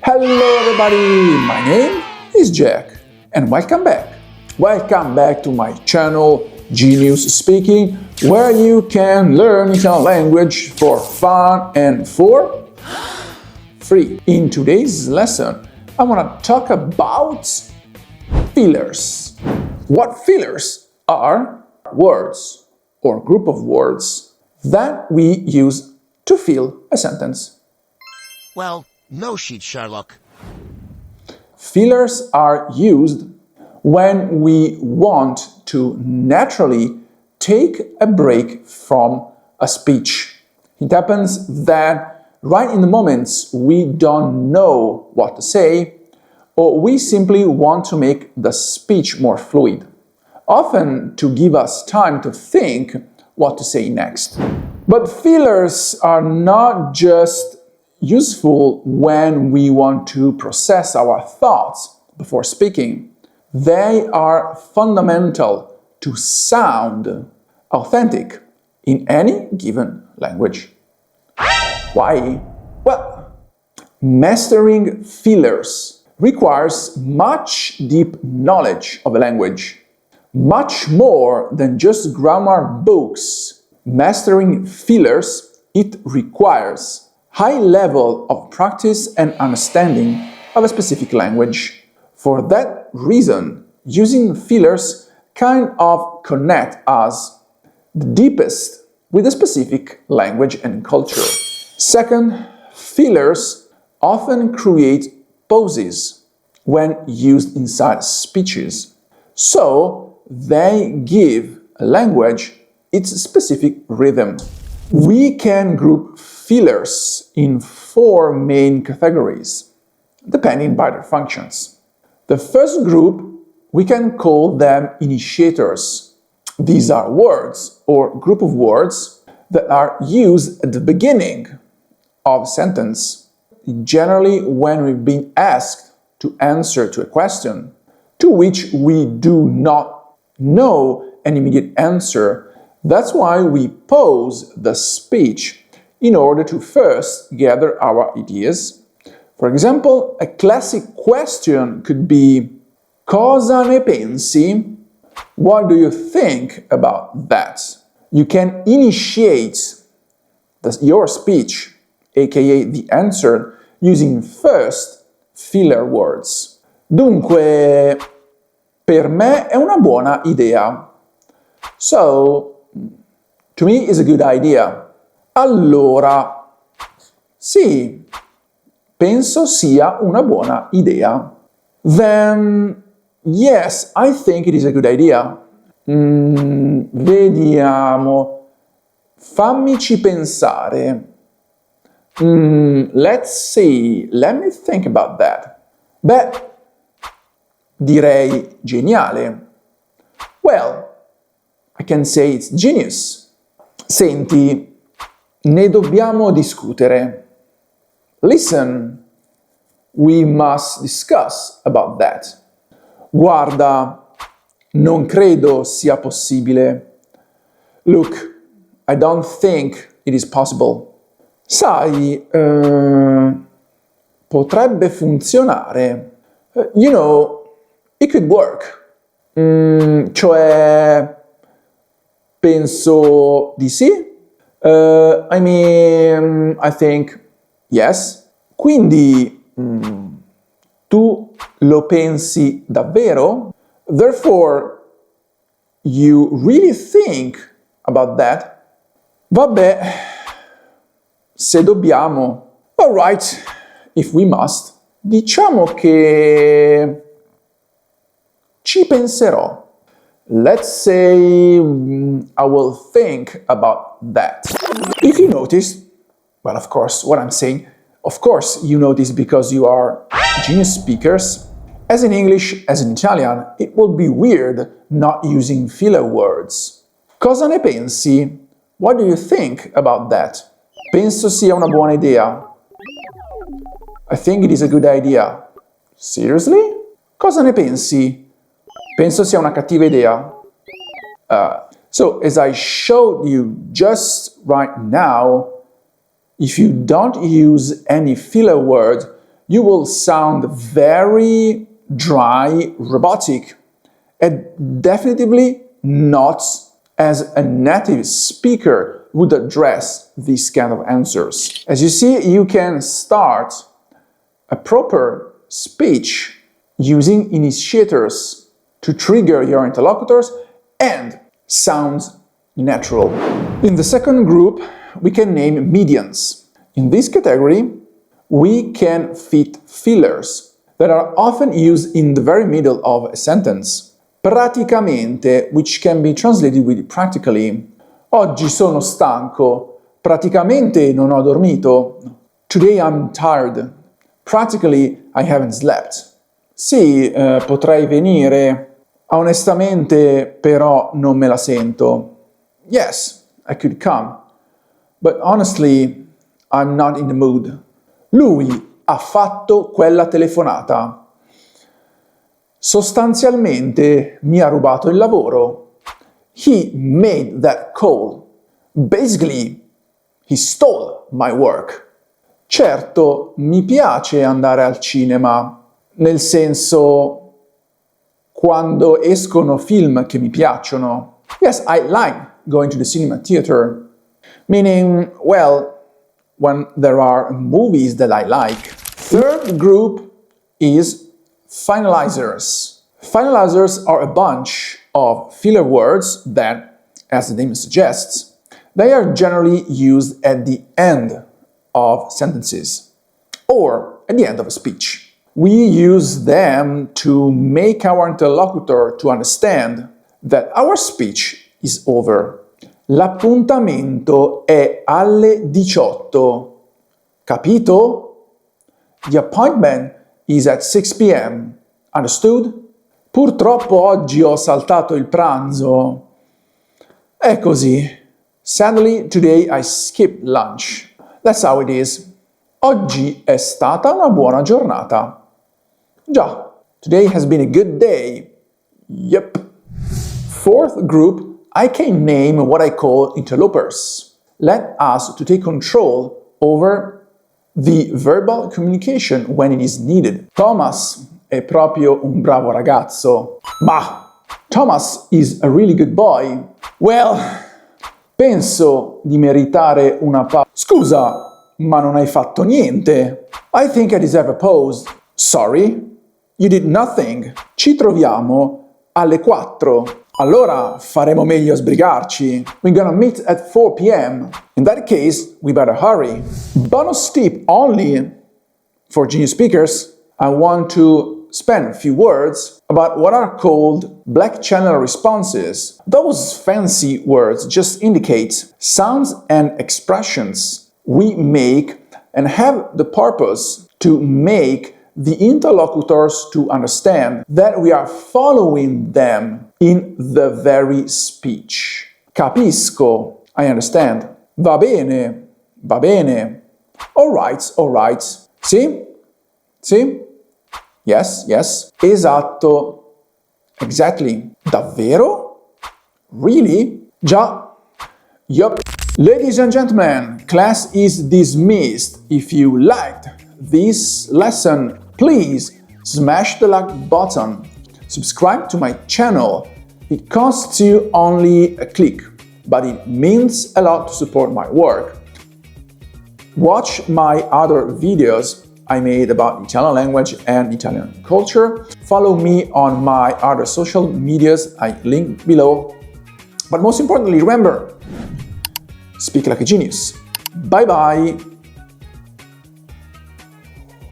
Hello everybody, my name is Jack and welcome back. Welcome back to my channel Genius Speaking, where you can learn Italian language for fun and for free. In today's lesson, I want to talk about fillers. What fillers are words or group of words that we use to fill a sentence. Well, no shit, Sherlock. Fillers are used when we want to naturally take a break from a speech. It happens that right in the moments we don't know what to say, or we simply want to make the speech more fluid, often to give us time to think what to say next. But fillers are not just useful when we want to process our thoughts before speaking. They are fundamental to sound authentic in any given language. Why? Well, mastering fillers requires much deep knowledge of a language, much more than just grammar books. Mastering fillers, it requires high level of practice and understanding of a specific language. For that reason, using fillers kind of connect us the deepest with a specific language and culture. Second, fillers often create pauses when used inside speeches, so they give a language its specific rhythm. We can group fillers in four main categories, depending by their functions. The first group, we can call them initiators. These are words or group of words that are used at the beginning of a sentence, generally when we've been asked to answer to a question to which we do not know an immediate answer. That's why we pause the speech in order to first gather our ideas. For example, a classic question could be, cosa ne pensi? What do you think about that? You can initiate your speech, aka the answer, using first filler words. Dunque, per me è una buona idea. So, to me is a good idea. Allora, sì, penso sia una buona idea. Then, yes, I think it is a good idea. Vediamo. Fammici pensare. Let's see. Let me think about that. Beh, direi geniale. Well, I can say it's genius. Senti, ne dobbiamo discutere. Listen, we must discuss about that. Guarda, non credo sia possibile. Look, I don't think it is possible. Sai, potrebbe funzionare. You know, it could work. Cioè, penso di sì. I think yes. Quindi, tu lo pensi davvero? Therefore, you really think about that? Vabbè, se dobbiamo. All right, if we must. Diciamo che ci penserò. Let's say I will think about that. If you notice, well, of course, what I'm saying, of course you notice because you are genius speakers. As in English, as in Italian, it will be weird not using filler words. Cosa ne pensi? What do you think about that? Penso sia una buona idea. I think it is a good idea. Seriously? Cosa ne pensi? Penso sia una cattiva idea. So, as I showed you just right now, if you don't use any filler word, you will sound very dry, robotic, and definitively not as a native speaker would address these kind of answers. As you see, you can start a proper speech using initiators to trigger your interlocutors and sound natural. In the second group, we can name medians. In this category, we can fit fillers that are often used in the very middle of a sentence. Praticamente, which can be translated with practically. Oggi sono stanco. Praticamente non ho dormito. Today I'm tired. Practically I haven't slept. Sì, potrei venire. Onestamente, però, non me la sento. Yes, I could come. But honestly, I'm not in the mood. Lui ha fatto quella telefonata. Sostanzialmente mi ha rubato il lavoro. He made that call. Basically, he stole my work. Certo, mi piace andare al cinema, nel senso, quando escono film che mi piacciono. Yes, I like going to the cinema theater. Meaning, well, when there are movies that I like. Third group is finalizers. Finalizers are a bunch of filler words that, as the name suggests, they are generally used at the end of sentences or at the end of a speech. We use them to make our interlocutor to understand that our speech is over. L'appuntamento è alle 18. Capito? The appointment is at 6 p.m. Understood? Purtroppo oggi ho saltato il pranzo. È così. Sadly, today I skipped lunch. That's how it is. Oggi è stata una buona giornata. Già. Today has been a good day. Yep. Fourth group, I can name what I call interlopers. Let us to take control over the verbal communication when it is needed. Thomas è proprio un bravo ragazzo. Ma Thomas is a really good boy. Well, penso di meritare una pausa. Scusa, ma non hai fatto niente. I think I deserve a pause. Sorry, you did nothing. Ci troviamo alle 4. Allora faremo meglio a sbrigarci. We're gonna meet at 4 p.m. In that case, we better hurry. Bonus tip only for genius speakers. I want to spend a few words about what are called black channel responses. Those fancy words just indicate sounds and expressions we make and have the purpose to make the interlocutors to understand that we are following them in the very speech. Capisco, I understand. Va bene, va bene. All right, all right. Sì? Sì? Yes, yes. Esatto. Exactly. Davvero? Really? Già. Yup. Ladies and gentlemen, class is dismissed. If you liked this lesson, please smash the like button. Subscribe to my channel. It costs you only a click, but it means a lot to support my work. Watch my other videos I made about Italian language and Italian culture. Follow me on my other social medias I link below. But most importantly, remember, speak like a genius. Bye bye!